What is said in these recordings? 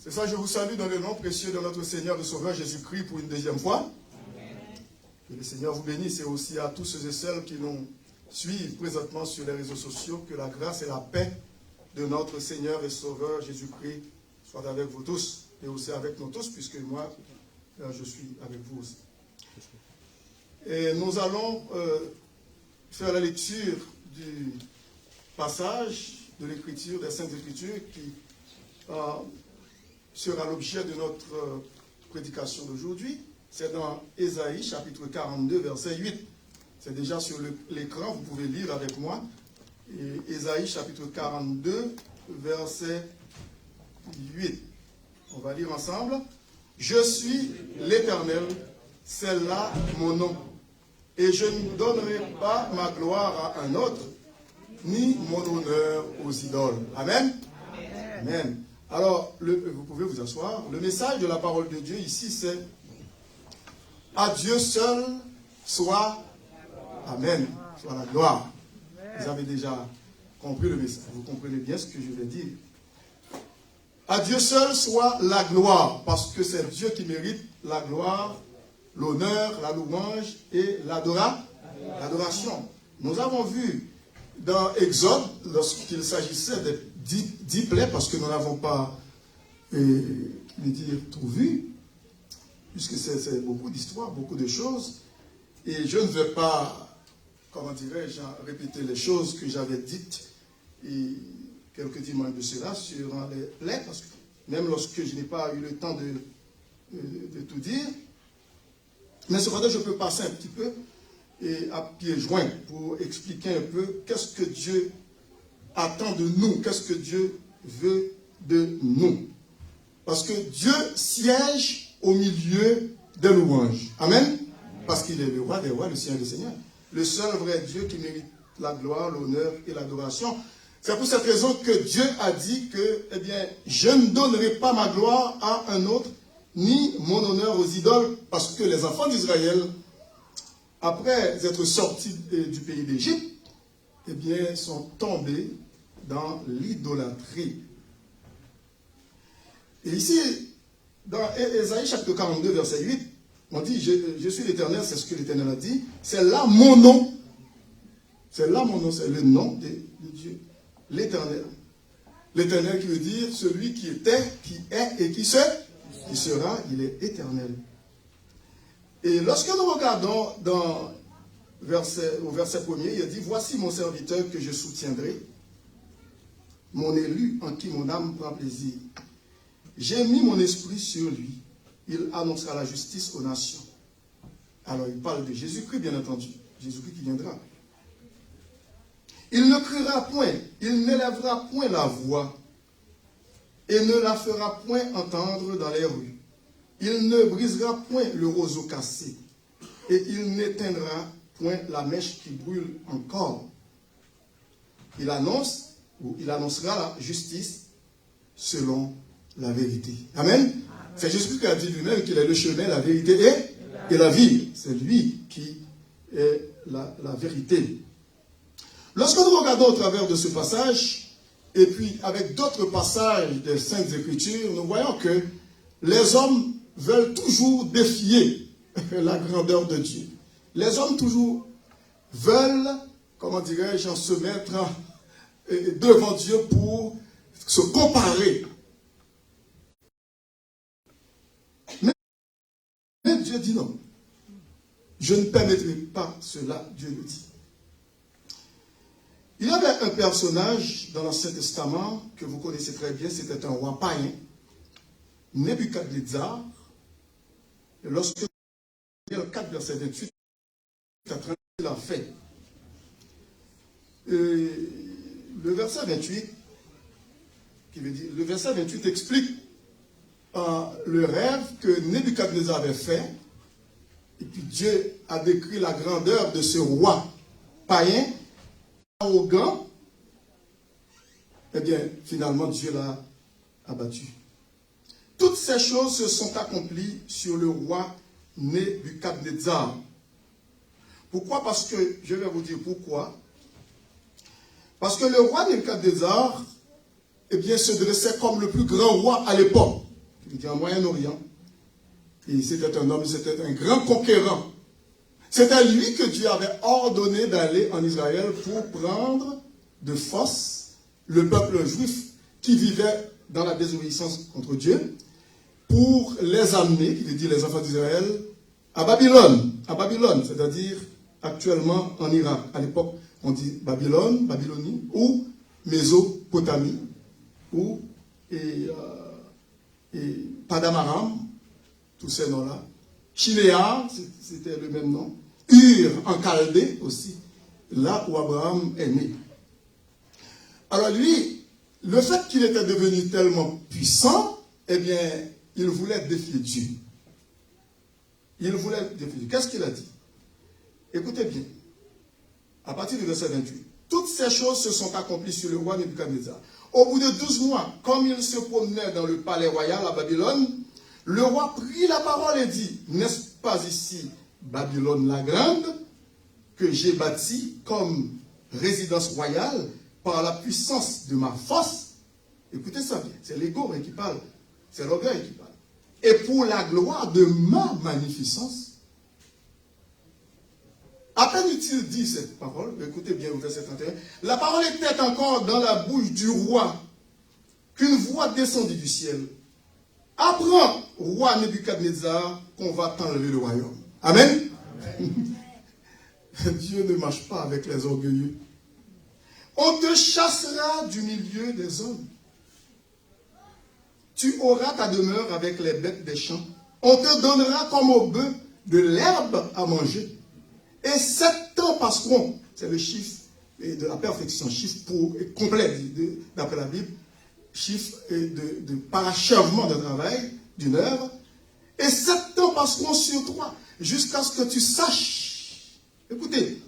C'est ça, je vous salue dans le nom précieux de notre Seigneur et Sauveur Jésus-Christ pour une deuxième fois. Amen. Que le Seigneur vous bénisse et aussi à tous ceux et celles qui nous suivent présentement sur les réseaux sociaux. Que la grâce et la paix de notre Seigneur et Sauveur Jésus-Christ soient avec vous tous et aussi avec nous tous, puisque moi, je suis avec vous aussi. Et nous allons faire la lecture du passage de l'Écriture, des Saintes Écritures, qui sera l'objet de notre prédication d'aujourd'hui. C'est dans Ésaïe, chapitre 42, verset 8. C'est déjà sur l'écran, vous pouvez lire avec moi. Et Ésaïe, chapitre 42, verset 8. On va lire ensemble. « Je suis l'Éternel, c'est là mon nom. Et je ne donnerai pas ma gloire à un autre, ni mon honneur aux idoles. » Amen. Amen. Alors, vous pouvez vous asseoir. Le message de la parole de Dieu ici, c'est « À Dieu seul soit, Amen, soit la gloire. » Vous avez déjà compris le message. Vous comprenez bien ce que je vais dire. À Dieu seul soit la gloire, parce que c'est Dieu qui mérite la gloire, l'honneur, la louange et l'adoration. Nous avons vu dans Exode, lorsqu'il s'agissait des 10 plaies, parce que nous n'avons pas tout vu, puisque c'est beaucoup d'histoires, beaucoup de choses, et je ne vais pas, comment dirais-je, répéter les choses que j'avais dites quelques dimanches de cela sur les plaies, parce que même lorsque je n'ai pas eu le temps de tout dire, mais cependant je peux passer un petit peu et à pieds joints pour expliquer un peu qu'est-ce que Dieu attend de nous, qu'est-ce que Dieu veut de nous. Parce que Dieu siège au milieu des louanges. Amen. Parce qu'il est le roi des rois, le Seigneur des seigneurs. Le seul vrai Dieu qui mérite la gloire, l'honneur et l'adoration. C'est pour cette raison que Dieu a dit que, eh bien, je ne donnerai pas ma gloire à un autre, ni mon honneur aux idoles, parce que les enfants d'Israël, après être sortis du pays d'Égypte, eh bien, sont tombés dans l'idolâtrie. Et ici, dans Ésaïe chapitre 42, verset 8, on dit, je suis l'Éternel, c'est ce que l'Éternel a dit, c'est là mon nom. C'est là mon nom, c'est le nom de Dieu. L'Éternel. L'Éternel qui veut dire celui qui était, qui est et qui sera, il est éternel. Et lorsque nous regardons au verset 1er, il dit, voici mon serviteur que je soutiendrai, mon élu en qui mon âme prend plaisir. J'ai mis mon esprit sur lui, il annoncera la justice aux nations. Alors il parle de Jésus-Christ, bien entendu, Jésus-Christ qui viendra. Il ne criera point, il n'élèvera point la voix et ne la fera point entendre dans les rues. Il ne brisera point le roseau cassé et il n'éteindra point la mèche qui brûle encore. Il annoncera la justice selon la vérité. Amen. C'est Jésus qui a dit lui-même qu'il est le chemin, la vérité et la vie. C'est lui qui est la vérité. Lorsque nous regardons au travers de ce passage, et puis avec d'autres passages des Saintes Écritures, nous voyons que les hommes veulent toujours défier la grandeur de Dieu. Les hommes toujours veulent, comment dirais-je, se mettre devant Dieu pour se comparer. Mais Dieu dit non. Je ne permettrai pas cela, Dieu le dit. Il y avait un personnage dans l'Ancien Testament que vous connaissez très bien, c'était un roi païen, Nebuchadnezzar. Et lorsque le 4 verset 28, il a fait. Le verset 28, qui veut dire, le verset 28 explique le rêve que Nebuchadnezzar avait fait. Et puis Dieu a décrit la grandeur de ce roi païen, arrogant. Eh bien, finalement, Dieu l'a abattu. Toutes ces choses se sont accomplies sur le roi Nebuchadnezzar. Pourquoi? Parce que, je vais vous dire pourquoi. Parce que le roi Nebuchadnezzar, eh bien, se dressait comme le plus grand roi à l'époque. était en Moyen-Orient. Et c'était un homme, c'était un grand conquérant. C'était lui que Dieu avait ordonné d'aller en Israël pour prendre de force le peuple juif qui vivait dans la désobéissance contre Dieu, pour les amener, qui veut dire les enfants d'Israël, à Babylone, c'est-à-dire actuellement en Irak. À l'époque, on dit Babylonie, ou Mésopotamie, ou Padamaram, tous ces noms-là. Chiléa, c'était le même nom. Ur, en Chaldée aussi, là où Abraham est né. Alors lui, le fait qu'il était devenu tellement puissant, eh bien, il voulait défier Dieu. Il voulait défier Dieu. Qu'est-ce qu'il a dit? Écoutez bien. À partir du verset 28. Toutes ces choses se sont accomplies sur le roi Nebuchadnezzar. Au bout de 12 mois, comme il se promenait dans le palais royal à Babylone, le roi prit la parole et dit, n'est-ce pas ici Babylone la grande, que j'ai bâtie comme résidence royale par la puissance de ma force? Écoutez ça bien, c'est l'ego qui parle, c'est l'orgueil qui parle. Et pour la gloire de ma magnificence. À peine eut-il dit cette parole, écoutez bien au verset 31, la parole était encore dans la bouche du roi, qu'une voix descendit du ciel. Apprends, roi Nebuchadnezzar, qu'on va t'enlever le royaume. Amen. Amen. Dieu ne marche pas avec les orgueilleux. On te chassera du milieu des hommes. Tu auras ta demeure avec les bêtes des champs. On te donnera comme au bœuf de l'herbe à manger. Et 7 ans passeront, c'est le chiffre de la perfection, chiffre complet d'après la Bible, chiffre de parachèvement de travail, d'une œuvre. Et 7 ans passeront sur toi, jusqu'à ce que tu saches, écoutez,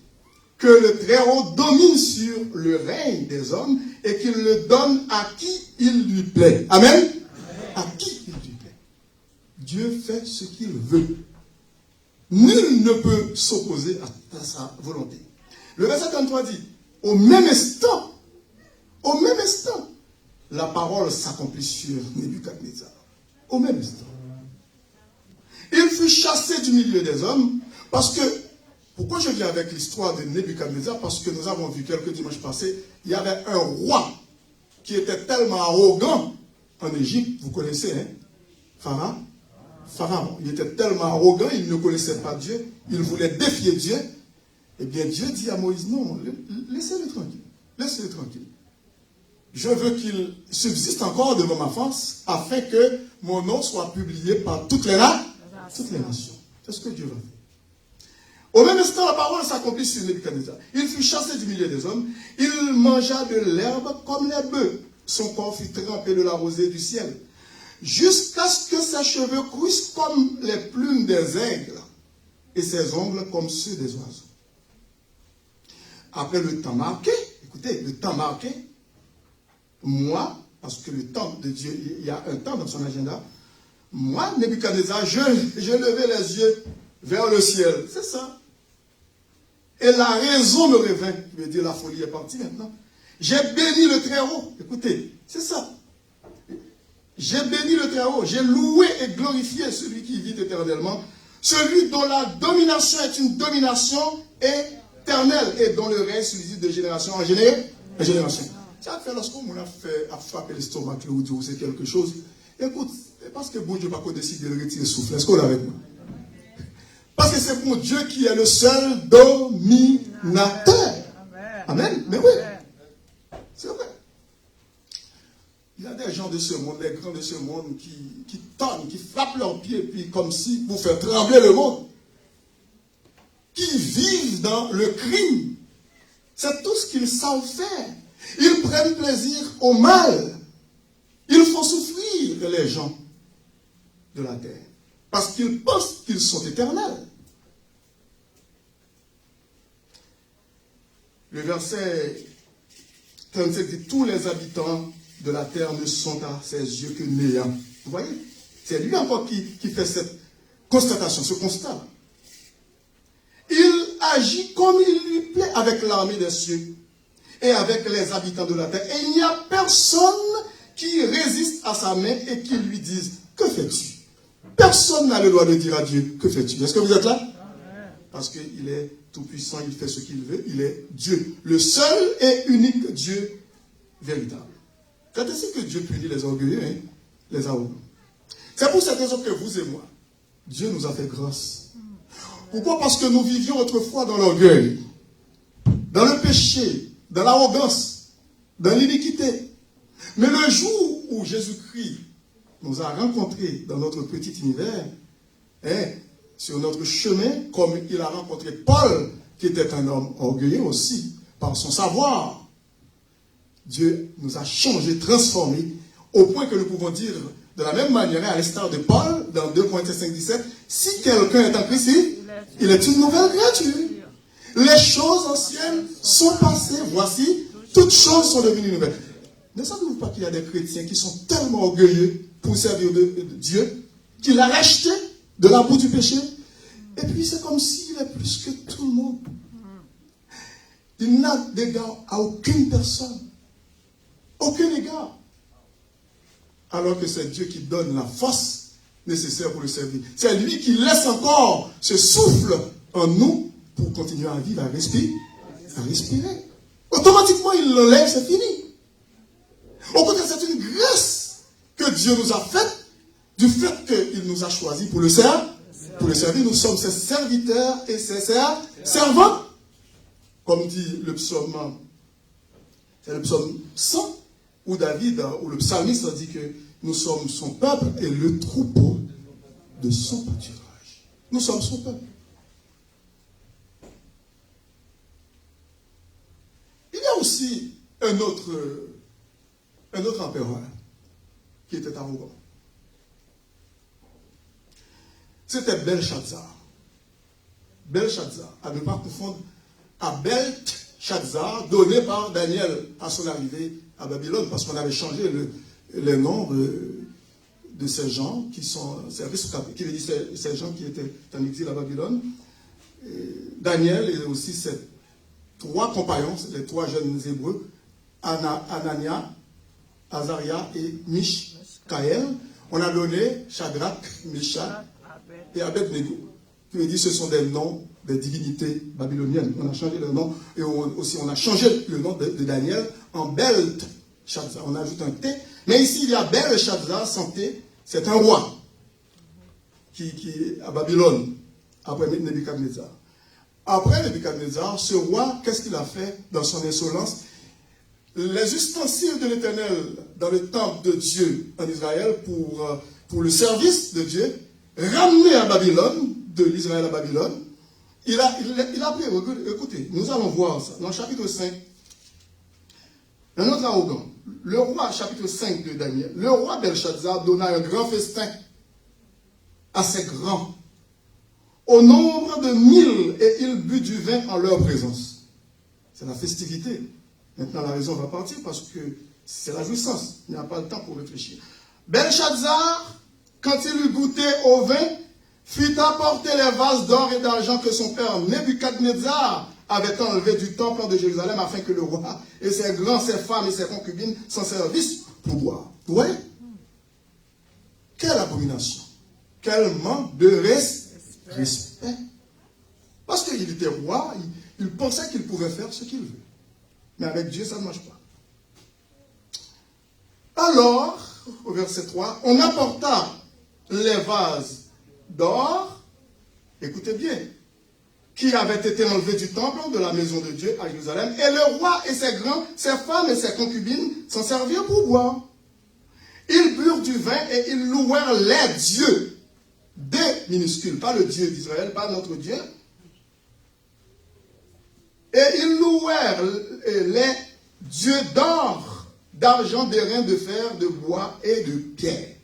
que le Très-Haut domine sur le règne des hommes et qu'il le donne à qui il lui plaît. Amen. À qui il lui plaît. Dieu fait ce qu'il veut. Nul ne peut s'opposer à sa volonté. Le verset 33 dit, au même instant, la parole s'accomplit sur Nebuchadnezzar. Au même instant. Il fut chassé du milieu des hommes, parce que, pourquoi je viens avec l'histoire de Nebuchadnezzar? Parce que nous avons vu quelques dimanches passés, il y avait un roi qui était tellement arrogant en Égypte, vous connaissez, hein? Pharaon, il était tellement arrogant, il ne connaissait pas Dieu, il voulait défier Dieu. Eh bien, Dieu dit à Moïse, non, laissez-le tranquille, laissez-le tranquille. Je veux qu'il subsiste encore devant ma face, afin que mon nom soit publié par toutes les nations. C'est ce que Dieu va faire. Au même instant, la parole s'accomplit sur Nebuchadnezzar. Il fut chassé du milieu des hommes, il mangea de l'herbe comme les bœufs. Son corps fut trempé de la rosée du ciel, jusqu'à ce que ses cheveux couissent comme les plumes des aigles et ses ongles comme ceux des oiseaux. Après le temps marqué, écoutez, le temps marqué, moi, parce que le temps de Dieu, il y a un temps dans son agenda, moi, Nebuchadnezzar, je levais les yeux vers le ciel. C'est ça. Et la raison me revint. Je veux dire, la folie est partie maintenant. J'ai béni le Très-Haut. Écoutez, c'est ça. J'ai béni le Très-Haut. J'ai loué et glorifié celui qui vit éternellement. Celui dont la domination est une domination éternelle et dont le règne se visite de génération en génération. Ça fait lorsqu'on a frappé l'estomac, ou dit c'est quelque chose. Écoute, parce que bon Dieu va pas décider de retirer le souffle. Est-ce qu'on est avec moi? Parce que c'est bon Dieu qui est le seul dominateur. Amen. Mais oui. C'est vrai. Il y a des gens de ce monde, des grands de ce monde qui tonnent, qui frappent leurs pieds, puis comme si pour faire trembler le monde. Qui vivent dans le crime. C'est tout ce qu'ils savent faire. Ils prennent plaisir au mal. Ils font souffrir les gens de la terre. Parce qu'ils pensent qu'ils sont éternels. Le verset 37 dit, tous les habitants de la terre ne sont à ses yeux que néants. Vous voyez? C'est lui encore qui fait cette constatation, ce constat. Il agit comme il lui plaît avec l'armée des cieux et avec les habitants de la terre. Et il n'y a personne qui résistent à sa main et qui lui disent, que fais-tu? Personne n'a le droit de dire à Dieu, que fais-tu? Est-ce que vous êtes là? Parce qu'il est tout-puissant, il fait ce qu'il veut, il est Dieu. Le seul et unique Dieu véritable. Quand est-ce que Dieu punit les orgueilleux, hein? Les arrogants? C'est pour cette raison que vous et moi, Dieu nous a fait grâce. Pourquoi? Parce que nous vivions autrefois dans l'orgueil, dans le péché, dans l'arrogance, dans l'iniquité. Mais le jour où Jésus-Christ nous a rencontrés dans notre petit univers, hein, sur notre chemin, comme il a rencontré Paul, qui était un homme orgueilleux aussi, par son savoir, Dieu nous a changés, transformés, au point que nous pouvons dire de la même manière, à l'instar de Paul, dans 2 Corinthiens 5, 17, si quelqu'un est en Christ, il est une nouvelle créature. Les choses anciennes sont passées, voici, toutes choses sont devenues nouvelles. Ne savez-vous pas qu'il y a des chrétiens qui sont tellement orgueilleux pour servir de Dieu, qu'il a racheté de la boue du péché, et puis c'est comme s'il est plus que tout le monde. Il n'a d'égard à aucune personne. Aucun égard. Alors que c'est Dieu qui donne la force nécessaire pour le servir. C'est lui qui laisse encore ce souffle en nous pour continuer à vivre, à respirer. Automatiquement, il l'enlève, c'est fini. Au contraire, c'est une grâce que Dieu nous a faite du fait qu'il nous a choisis pour le servir. Pour le servir, nous sommes ses serviteurs et ses servants. Comme dit le psaume, c'est le psaume 100, où David, où le psalmiste dit que nous sommes son peuple et le troupeau de son pâturage. Nous sommes son peuple. Il y a aussi un autre empereur qui était arrogant. C'était Belshazzar. Belshazzar, à ne pas confondre à Belshazzar, donné par Daniel à son arrivée à Babylone, parce qu'on avait changé les noms de ces gens qui sont servis sous captif, qui veut dire ces gens qui étaient en exil à Babylone. Et Daniel et aussi ses 3 compagnons, les 3 jeunes hébreux, Anania, Azaria et Mishkaël. On a donné Shadrach, Meshach et Abednego, qui veut dire ce sont des noms des divinités babyloniennes. On a changé le nom, et aussi on a changé le nom de Daniel en Belshazzar. On ajoute un T, mais ici il y a Belshazzar sans T, c'est un roi qui est à Babylone, après Nebuchadnezzar. Après Nebuchadnezzar, ce roi, qu'est-ce qu'il a fait dans son insolence? Les ustensiles de l'Éternel dans le temple de Dieu en Israël pour le service de Dieu, ramenés à Babylone, de l'Israël à Babylone, il a pris, écoutez, nous allons voir ça, dans le chapitre 5, un autre arrogant, le roi, chapitre 5 de Daniel, le roi Belshazzar donna un grand festin à ses grands, au nombre de 1000, et il but du vin en leur présence. C'est la festivité. Maintenant, la raison va partir parce que c'est la jouissance. Il n'y a pas le temps pour réfléchir. Belshazzar, quand il eut goûté au vin, fit apporter les vases d'or et d'argent que son père Nebuchadnezzar avait enlevés du temple de Jérusalem afin que le roi et ses grands, ses femmes et ses concubines s'en servissent pour boire. Vous voyez? Quelle abomination! Quel manque de respect! Parce qu'il était roi, il pensait qu'il pouvait faire ce qu'il veut. Mais avec Dieu, ça ne marche pas. Alors, au verset 3, on apporta les vases d'or, écoutez bien, qui avaient été enlevés du temple de la maison de Dieu à Jérusalem, et le roi et ses grands, ses femmes et ses concubines s'en servirent pour boire. Ils burent du vin et ils louèrent les dieux, des minuscules, pas le Dieu d'Israël, pas notre Dieu. Et ils louèrent les dieux d'or, d'argent, d'airain, de fer, de bois et de pierre.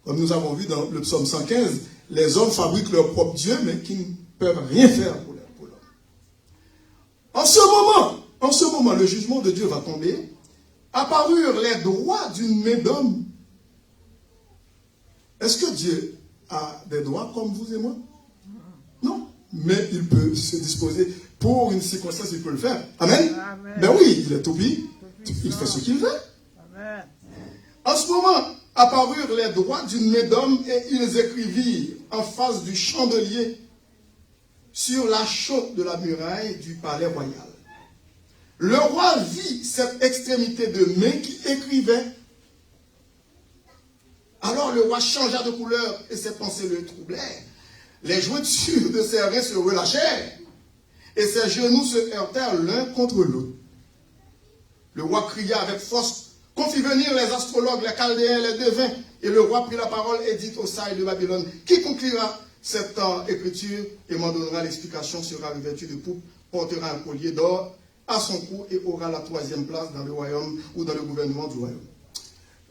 Comme nous avons vu dans le psaume 115, les hommes fabriquent leur propre Dieu, mais qui ne peuvent rien faire pour l'homme. En ce moment, le jugement de Dieu va tomber. Apparurent les droits d'une main d'homme. Est-ce que Dieu a des droits comme vous et moi? Non. Mais il peut se disposer pour une circonstance, il peut le faire. Amen. Amen. Ben oui, il est tout petit. Il fait ce qu'il veut. Amen. En ce moment, apparurent les droits d'une médome et ils écrivirent en face du chandelier sur la chaude de la muraille du palais royal. Le roi vit cette extrémité de main qui écrivait. Alors le roi changea de couleur et ses pensées le troublèrent. Les jointures de ses reins se relâchèrent et ses genoux se heurtèrent l'un contre l'autre. Le roi cria avec force, qu'on fit venir les astrologues, les chaldéens, les devins. Et le roi prit la parole et dit aux sages de Babylone, quiconque lira cette écriture et m'en donnera l'explication sera revêtu de pourpre, portera un collier d'or à son cou et aura la 3e place dans le royaume ou dans le gouvernement du royaume.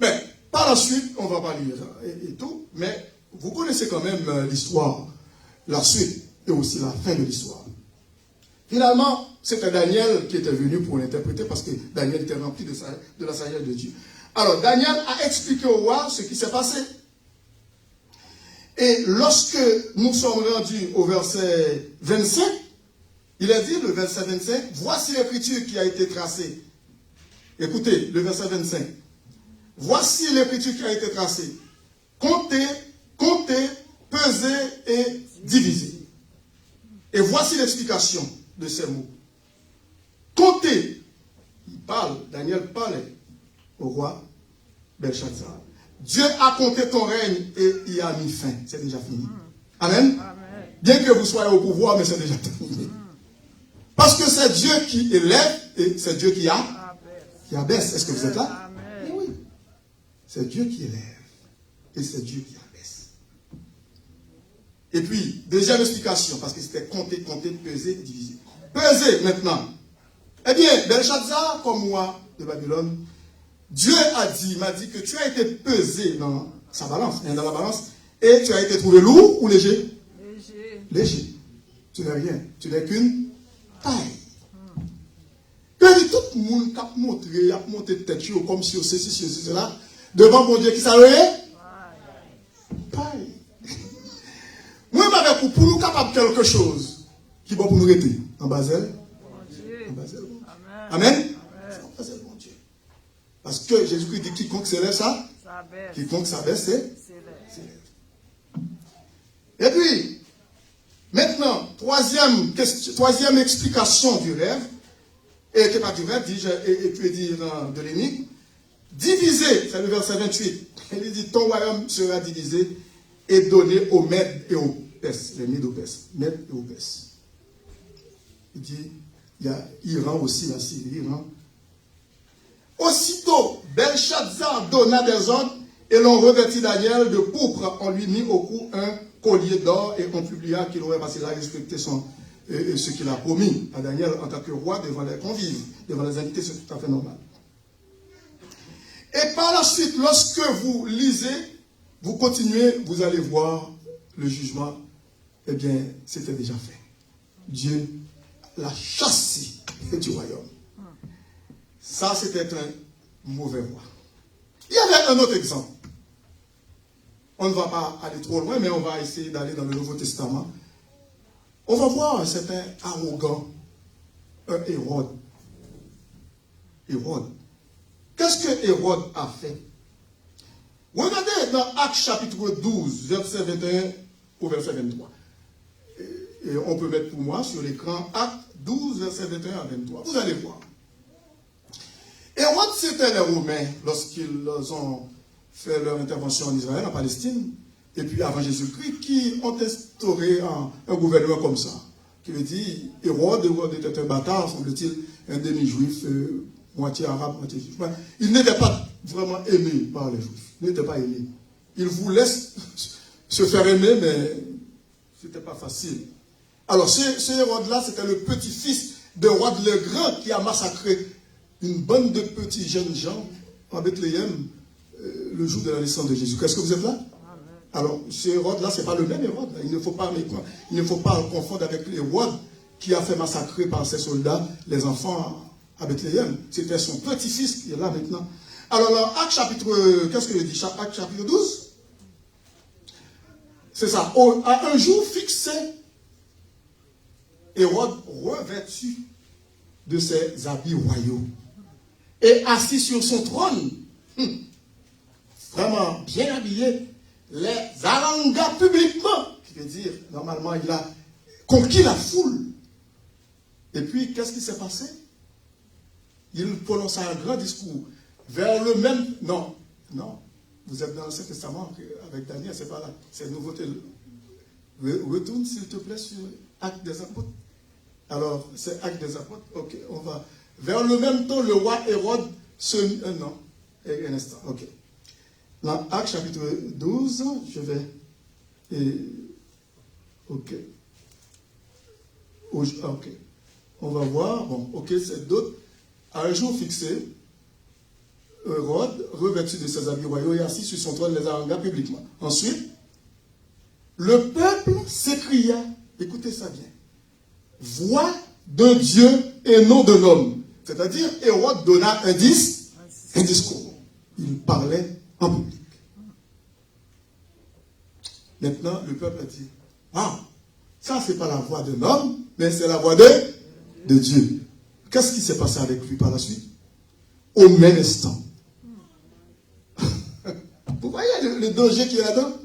Mais par la suite, on ne va pas lire et tout, mais vous connaissez quand même l'histoire, la suite et aussi la fin de l'histoire. Finalement, c'était Daniel qui était venu pour l'interpréter parce que Daniel était rempli de la sagesse de Dieu. Alors, Daniel a expliqué au roi ce qui s'est passé. Et lorsque nous sommes rendus au verset 25, il a dit, le verset 25, voici l'écriture qui a été tracée. Écoutez, le verset 25. Voici l'écriture qui a été tracée. Comptez, pesez et divisez. Et voici l'explication de ces mots. Comptez. Il parle, Daniel parlait au roi Belshazzar. Dieu a compté ton règne et il a mis fin. C'est déjà fini. Amen. Bien que vous soyez au pouvoir, mais c'est déjà terminé. Parce que c'est Dieu qui élève et c'est Dieu qui abaisse. Est-ce que vous êtes là? Eh oui. C'est Dieu qui élève et c'est Dieu qui abaisse. Et puis, deuxième explication, parce que c'était compter, peser, diviser. Peser maintenant. Eh bien, Belshazzar, comme moi de Babylone, Dieu m'a dit que tu as été pesé dans sa balance, dans la balance, et tu as été trouvé lourd ou léger? Léger. Tu n'es rien. Tu n'es qu'une taille. Que tout le monde qui a montré tête comme si ceci, cela, devant mon Dieu qui s'arrête? Paille. Moi, je pour nous capable quelque chose qui va pour nous arrêter. En Basel. En Basel. Amen. En Basel, mon Dieu. Parce que Jésus-Christ dit quiconque s'élève ça, quiconque s'abaisse, s'élève. Et puis, maintenant, troisième explication du rêve, et qui n'est pas du rêve, et puis dire de l'énigme, diviser, c'est le verset 28. Il dit ton royaume sera divisé et donné aux Mèdes et aux Perses, les Mèdes et aux Perses. Il dit, il y a Iran aussi, la Syrie, Iran. Aussitôt, Belshazzar donna des ordres et l'on revêtit Daniel de pourpre. On lui mit au cou un collier d'or et on publia qu'il aurait passé là respecté ce qu'il a promis à Daniel en tant que roi devant les convives, devant les invités, c'est tout à fait normal. Et par la suite, lorsque vous lisez, vous continuez, vous allez voir le jugement. Eh bien, c'était déjà fait. Dieu l'a chassé du royaume. Ça, c'était un mauvais roi. Il y avait un autre exemple. On ne va pas aller trop loin, mais on va essayer d'aller dans le Nouveau Testament. On va voir un certain arrogant, un Hérode. Hérode. Qu'est-ce que Hérode a fait? Regardez dans Actes chapitre 12, verset 21 au verset 23. Et on peut mettre pour moi sur l'écran Actes 12, verset 21 à 23. Vous allez voir. Hérode, c'était les Romains lorsqu'ils ont fait leur intervention en Israël, en Palestine, et puis avant Jésus-Christ, qui ont instauré un gouvernement comme ça. Qui veut dire, Hérode était un bâtard, semble-t-il, un demi-juif, moitié arabe, moitié juif. Il n'était pas vraiment aimé par les juifs. Il n'était pas aimé. Il voulait se faire aimer, mais ce n'était pas facile. Alors, ce Hérode-là, c'était le petit-fils de Hérode le Grand qui a massacré une bande de petits jeunes gens en Bethléem le jour de la naissance de Jésus. Est-ce que vous êtes là? Alors, ce Hérode-là, ce n'est pas le même Hérode. Il ne faut pas confondre avec l'Hérode qui a fait massacrer par ses soldats les enfants à Bethléem. C'était son petit-fils qui est là maintenant. Alors, là, Acte chapitre, qu'est-ce que je dis? Acte chapitre 12? C'est ça. À un jour fixé, Hérode revêtu de ses habits royaux et assis sur son trône. vraiment bien habillé, les harangua publiquement. Qui veut dire, normalement, il a conquis la foule. Et puis, qu'est-ce qui s'est passé? Il prononça un grand discours vers le même... Non, vous êtes dans l'Ancien Testament avec Daniel, c'est pas là. C'est nouveauté. Retourne, s'il te plaît, sur Actes des Apôtres. Alors, c'est Actes des Apôtres. Ok, on va. Vers le même temps, le roi Hérode se... non, un instant, ok. Dans Actes chapitre 12, je vais... ok. Ok. On va voir. Bon, ok, c'est d'autres. À un jour fixé, Hérode, revêtu de ses habits royaux, est assis sur son trône, les harangua publiquement. Ensuite, le peuple s'écria, écoutez ça bien, voix d'un Dieu et non d'un homme. C'est-à-dire, Hérode donna un discours. Il parlait en public. Maintenant, le peuple a dit, ça c'est pas la voix d'un homme, mais c'est la voix de Dieu. Qu'est-ce qui s'est passé avec lui par la suite? Au même instant. Vous voyez le danger qu'il y a là-dedans?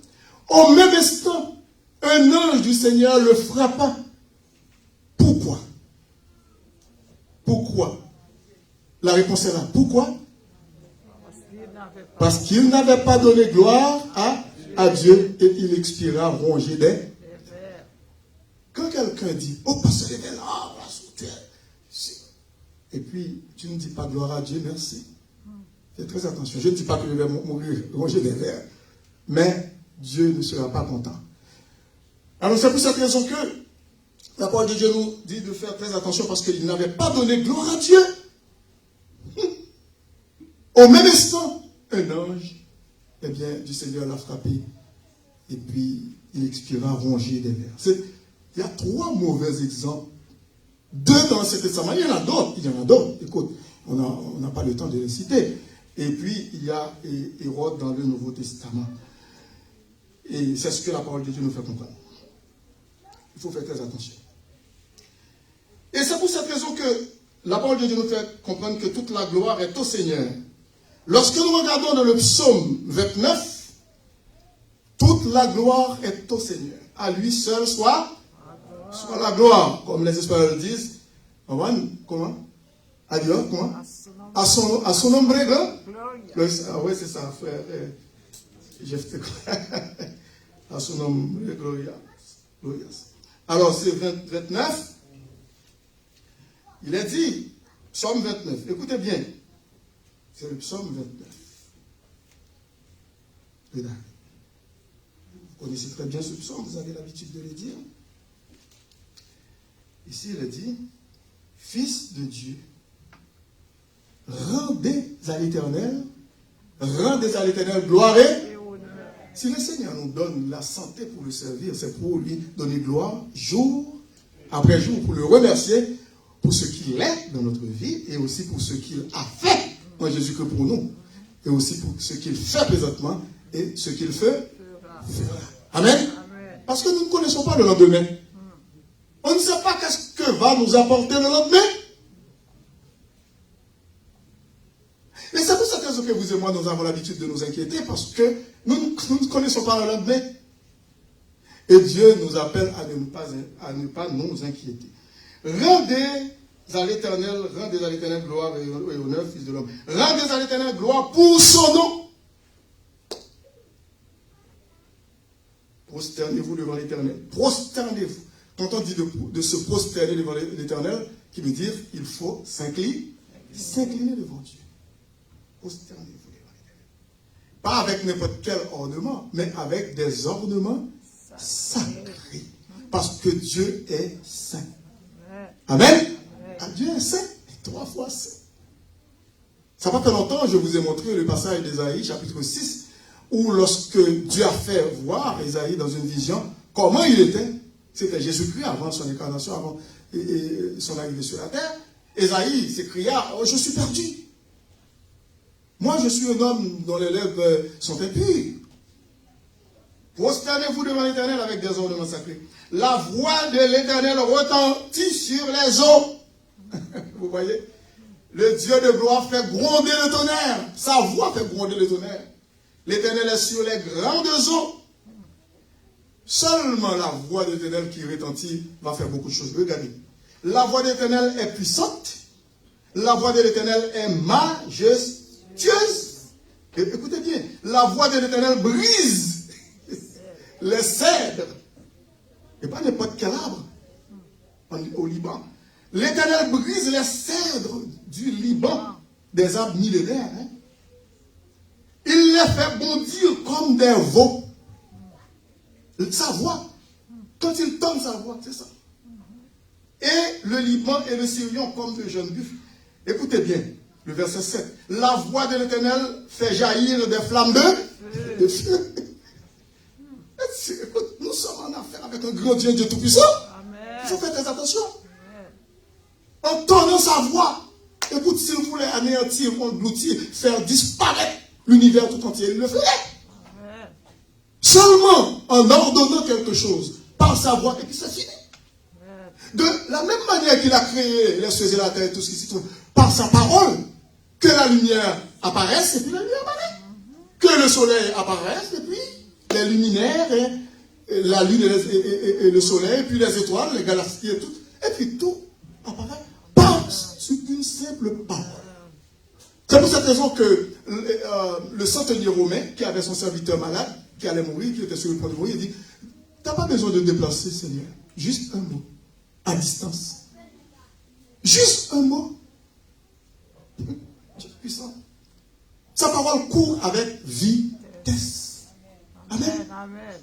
Au même instant, un ange du Seigneur le frappa. Pourquoi? Pourquoi? La réponse est là. Pourquoi? Parce qu'il n'avait pas donné gloire à Dieu et il expira rongé des... Quand quelqu'un dit, pasteur Lévesque, et puis tu ne dis pas gloire à Dieu, merci. Faites très attention. Je ne dis pas que je vais mourir rongé des vers, mais Dieu ne sera pas content. Alors c'est pour cette raison que la parole de Dieu nous dit de faire très attention parce qu'il n'avait pas donné gloire à Dieu. Au même instant, un ange, du Seigneur l'a frappé et puis il expira rongé des vers. Il y a 3 mauvais exemples. 2 dans l'Ancien Testament. Il y en a d'autres. Écoute, on n'a pas le temps de les citer. Et puis, il y a Hérode dans le Nouveau Testament. Et c'est ce que la parole de Dieu nous fait comprendre. Il faut faire très attention. Et c'est pour cette raison que la parole de Dieu nous fait comprendre que toute la gloire est au Seigneur. Lorsque nous regardons dans le psaume 29, toute la gloire est au Seigneur. À lui seul soit la gloire, comme les Espagnols disent. Comment? À Dieu, comment? À son nom grand. Ah oui, c'est ça, frère. À son nom glorieux. Alors, c'est 29. Il est dit, psaume 29. Écoutez bien. C'est le psaume 29. Regardez. Vous connaissez très bien ce psaume, vous avez l'habitude de le dire. Ici, il est dit, Fils de Dieu, rendez à l'Éternel gloire et honneur. Si le Seigneur nous donne la santé pour le servir, c'est pour lui donner gloire jour après jour, pour le remercier pour ce qu'il est dans notre vie et aussi pour ce qu'il a fait en Jésus-Christ pour nous et aussi pour ce qu'il fait présentement et ce qu'il fera. Amen. Parce que nous ne connaissons pas le lendemain. On ne sait pas qu'est-ce que va nous apporter le lendemain. Et c'est pour cette raison que vous et moi, nous avons l'habitude de nous inquiéter parce que nous ne connaissons pas le lendemain. Et Dieu nous appelle à ne pas nous inquiéter. Rendez à l'Éternel gloire et honneur, Fils de l'homme. Rendez à l'Éternel gloire pour son nom. Prosternez-vous devant l'Éternel. Prosternez-vous. Quand on dit de se prosterner devant l'Éternel, qui veut dire il faut s'incliner devant Dieu. Prosternez-vous devant l'Éternel. Pas avec n'importe quel ornement, mais avec des ornements sacrés. Parce que Dieu est saint. Amen. Dieu est saint. 3 fois saint. Ça n'a pas fait longtemps, je vous ai montré le passage d'Ésaïe, chapitre 6, où lorsque Dieu a fait voir Ésaïe dans une vision, comment il était. C'était Jésus-Christ avant son incarnation, avant son arrivée sur la terre. Ésaïe s'écria, je suis perdu. Moi, je suis un homme dont les lèvres sont impures. Prosternez-vous devant l'Éternel avec des ornements sacrés. La voix de l'Éternel retentit sur les eaux. Vous voyez? Le Dieu de gloire fait gronder le tonnerre. Sa voix fait gronder le tonnerre. L'Éternel est sur les grandes eaux. Seulement la voix de l'Éternel qui retentit va faire beaucoup de choses. Regardez. La voix de l'Éternel est puissante. La voix de l'Éternel est majestueuse. Et écoutez bien. La voix de l'Éternel brise les cèdres. Et pas n'importe quel arbre. Au Liban. L'Éternel brise les cèdres du Liban. Des arbres millénaires. Hein? Il les fait bondir comme des veaux. Sa voix. Quand il tend sa voix, c'est ça. Et le Liban et le Sirion comme de jeunes buffles. Écoutez bien, le verset 7. La voix de l'Éternel fait jaillir des flammes de feu. Écoute, nous sommes en affaire avec un grand Dieu Tout-Puissant. Il faut faire très attention. En tonnant sa voix, écoute, s'il voulait anéantir, engloutir, faire disparaître l'univers tout entier, il le ferait. Seulement en ordonnant quelque chose par sa voix, et puis c'est fini. De la même manière qu'il a créé les cieux et la terre et tout ce qui s'y trouve, par sa parole, que la lumière apparaisse, et puis la lumière apparaît. Que le soleil apparaisse, et puis les luminaires, et la lune et le soleil, et puis les étoiles, les galaxies et tout. Et puis tout apparaît par une simple parole. C'est pour cette raison que le centenier romain, qui avait son serviteur malade, qui allait mourir, qui était sur le point de mourir, il dit, tu n'as pas besoin de déplacer, Seigneur. Juste un mot, à distance. Juste un mot. Dieu puissant. Sa parole court avec vitesse. Amen. Amen.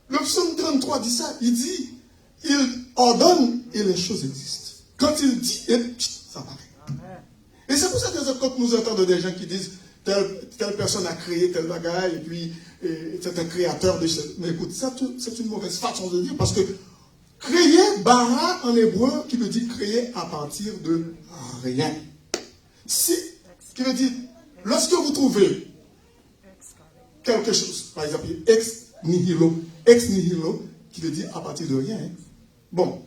Le psaume 33 dit ça. Il dit, il ordonne et les choses existent. Quand il dit, ça paraît. Amen. Et c'est pour ça que quand nous entendons des gens qui disent, telle personne a créé tel bagage, et puis c'est un créateur de... Mais écoute, c'est une mauvaise façon de dire, parce que créer, bara en hébreu, qui veut dire créer à partir de rien. Si, qui veut dire, lorsque vous trouvez quelque chose, par exemple, ex nihilo, qui veut dire à partir de rien. Hein. Bon.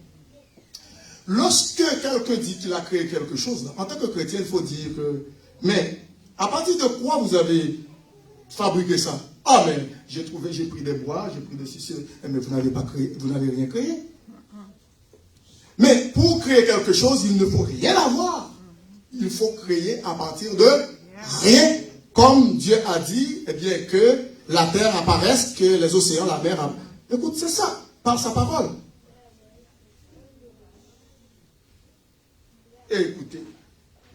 Lorsque quelqu'un dit qu'il a créé quelque chose, en tant que chrétien, il faut dire que, mais à partir de quoi vous avez fabriqué ça? Ah, mais j'ai pris des bois, j'ai pris des ceci, mais vous n'avez pas créé, vous n'avez rien créé. Mais pour créer quelque chose, il ne faut rien avoir. Il faut créer à partir de rien. Comme Dieu a dit, eh bien, que la terre apparaisse, que les océans, la mer apparaissent. Écoute, c'est ça, par sa parole. Et écoutez,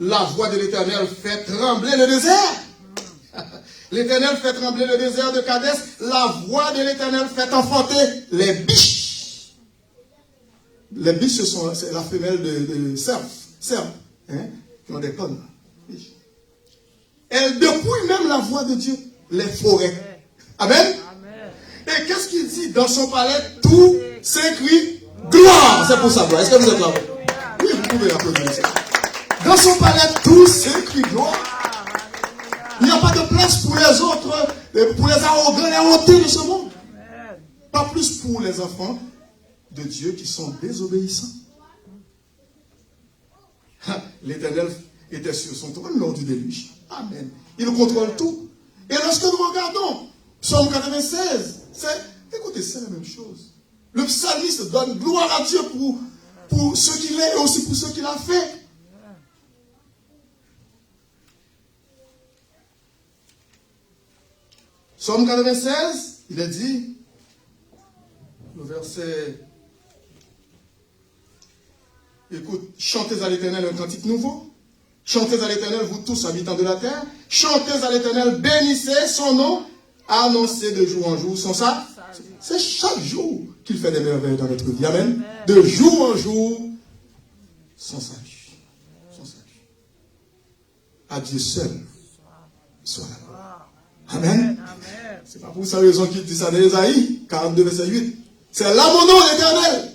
la voix de l'Éternel fait trembler le désert. L'Éternel fait trembler le désert de Kadès. La voix de l'Éternel fait enfanter les biches. Les biches, c'est la femelle de cerf, hein, qui ont des cornes. Elle dépouille même la voix de Dieu, les forêts. Amen. Amen. Et qu'est-ce qu'il dit? Dans son palais, tout s'écrit gloire. C'est pour ça, gloire. Est-ce que vous êtes là? Oui, vous pouvez applaudir ça. Dans son palais, tout s'écrit gloire. Il n'y a pas de place pour les autres, pour les arrogants, les hautés de ce monde. Pas plus pour les enfants de Dieu qui sont désobéissants. L'Éternel était sur son trône lors du déluge. Amen. Il contrôle tout. Et lorsque nous regardons Psaume 96, écoutez, c'est la même chose. Le psalmiste donne gloire à Dieu pour ce qu'il est et aussi pour ce qu'il a fait. Psaume 96, il est dit, le verset, écoute, chantez à l'Éternel un cantique nouveau. Chantez à l'Éternel, vous tous habitants de la terre. Chantez à l'Éternel, bénissez son nom. Annoncez de jour en jour son ça. C'est chaque jour qu'il fait des merveilles dans notre vie. Amen. De jour en jour, son sage. Son sage. À Dieu seul soit la gloire. Amen. C'est pas pour sa raison qu'il dit ça dans Ésaïe 42, verset 8. C'est là mon nom, l'Éternel.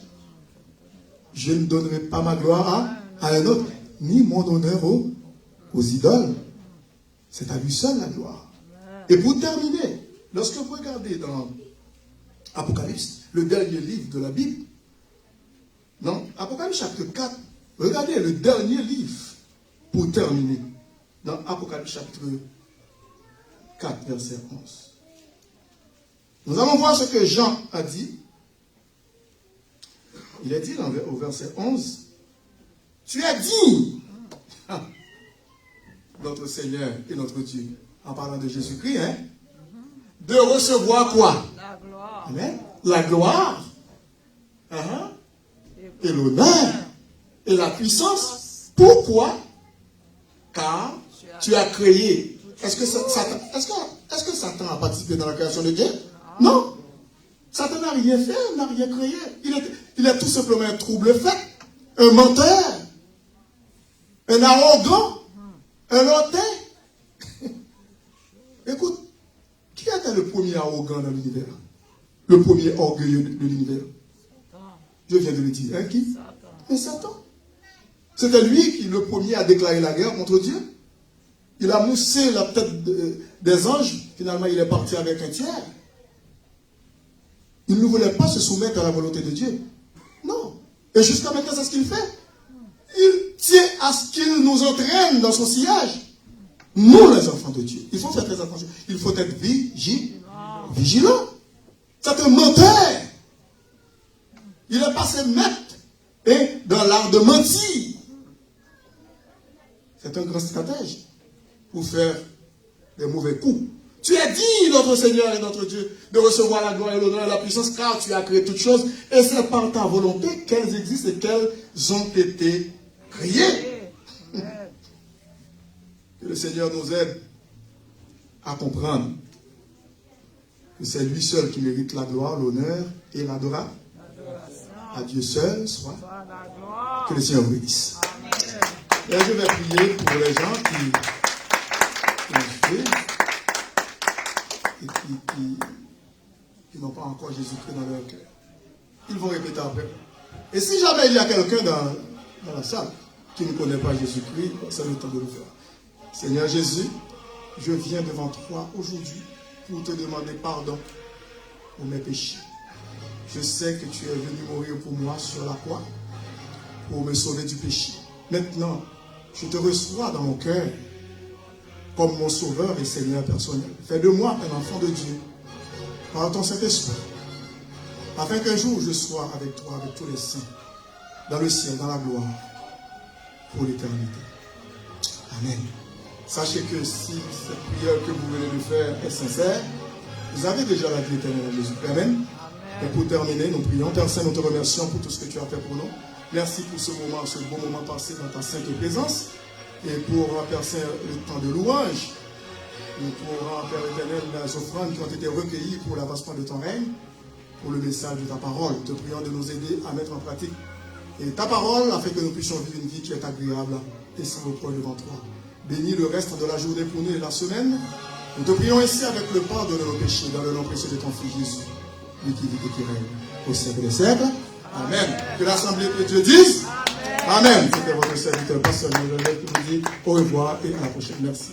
Je ne donnerai pas ma gloire à un autre, ni mon honneur aux idoles. C'est à lui seul la gloire. Et pour terminer, lorsque vous regardez dans Apocalypse, le dernier livre de la Bible, dans Apocalypse chapitre 4, regardez le dernier livre pour terminer. Dans Apocalypse chapitre 4, verset 11. Nous allons voir ce que Jean a dit. Il a dit au verset 11, tu as dit, notre Seigneur et notre Dieu, en parlant de Jésus-Christ, hein, de recevoir quoi? La gloire. Amen. La gloire, et l'honneur, et la puissance. Pourquoi? Car tu as créé. Est-ce que Satan a participé dans la création de Dieu? Non. Satan n'a rien fait, n'a rien créé. Il est tout simplement un trouble fait, un menteur, un arrogant, un hautain. Écoute, qui était le premier arrogant dans l'univers? Le premier orgueilleux de l'univers? Je viens de le dire. Hein, qui? Mais Satan. C'était lui qui, le premier, a déclaré la guerre contre Dieu. Il a moussé la tête des anges. Finalement, il est parti avec un tiers. Il ne voulait pas se soumettre à la volonté de Dieu. Non. Et jusqu'à maintenant, c'est ce qu'il fait. Il tient à ce qu'il nous entraîne dans son sillage. Nous, les enfants de Dieu. Il faut faire très attention. Il faut être vigilant. C'est un menteur. Il est passé maître dans l'art de mentir. C'est un grand stratège pour faire des mauvais coups. Tu as dit, notre Seigneur et notre Dieu, de recevoir la gloire et l'honneur et la puissance, car tu as créé toutes choses, et c'est par ta volonté qu'elles existent et qu'elles ont été créées. Que le Seigneur nous aide à comprendre que c'est lui seul qui mérite la gloire, l'honneur et l'adoration. À Dieu seul soit. Que le Seigneur vous bénisse. Et je vais prier pour les gens qui ont fait et qui n'ont pas encore Jésus-Christ dans leur cœur. Ils vont répéter après. Et si jamais il y a quelqu'un dans la salle qui ne connaît pas Jésus-Christ, c'est le temps de le faire. Seigneur Jésus, je viens devant toi aujourd'hui pour te demander pardon pour mes péchés. Je sais que tu es venu mourir pour moi sur la croix pour me sauver du péché. Maintenant, je te reçois dans mon cœur comme mon sauveur et Seigneur personnel. Fais de moi un enfant de Dieu par ton Saint-Esprit, afin qu'un jour je sois avec toi, avec tous les saints, dans le ciel, dans la gloire, pour l'éternité. Amen. Sachez que si cette prière que vous venez de faire est sincère, vous avez déjà la vie éternelle en Jésus-Christ. Amen. Et pour terminer, nous prions. Père Saint, nous te remercions pour tout ce que tu as fait pour nous. Merci pour ce moment, ce bon moment passé dans ta sainte présence. Et pour, Père Saint, le temps de louange. Et pour, Père éternel, les offrandes qui ont été recueillies pour l'avancement de ton règne, pour le message de ta parole. Te prions de nous aider à mettre en pratique et ta parole, afin que nous puissions vivre une vie qui est agréable et sans reproche devant toi. Bénis le reste de la journée pour nous et la semaine. Nous te prions ici avec le pardon de nos péchés, dans le nom précieux de ton Fils Jésus, lui qui vit et qui règne au siècle des siècles. Amen. Que l'Assemblée de Dieu dise Amen. C'était votre serviteur, pasteur Jean-Jacques, qui vous dit au revoir et à la prochaine. Merci.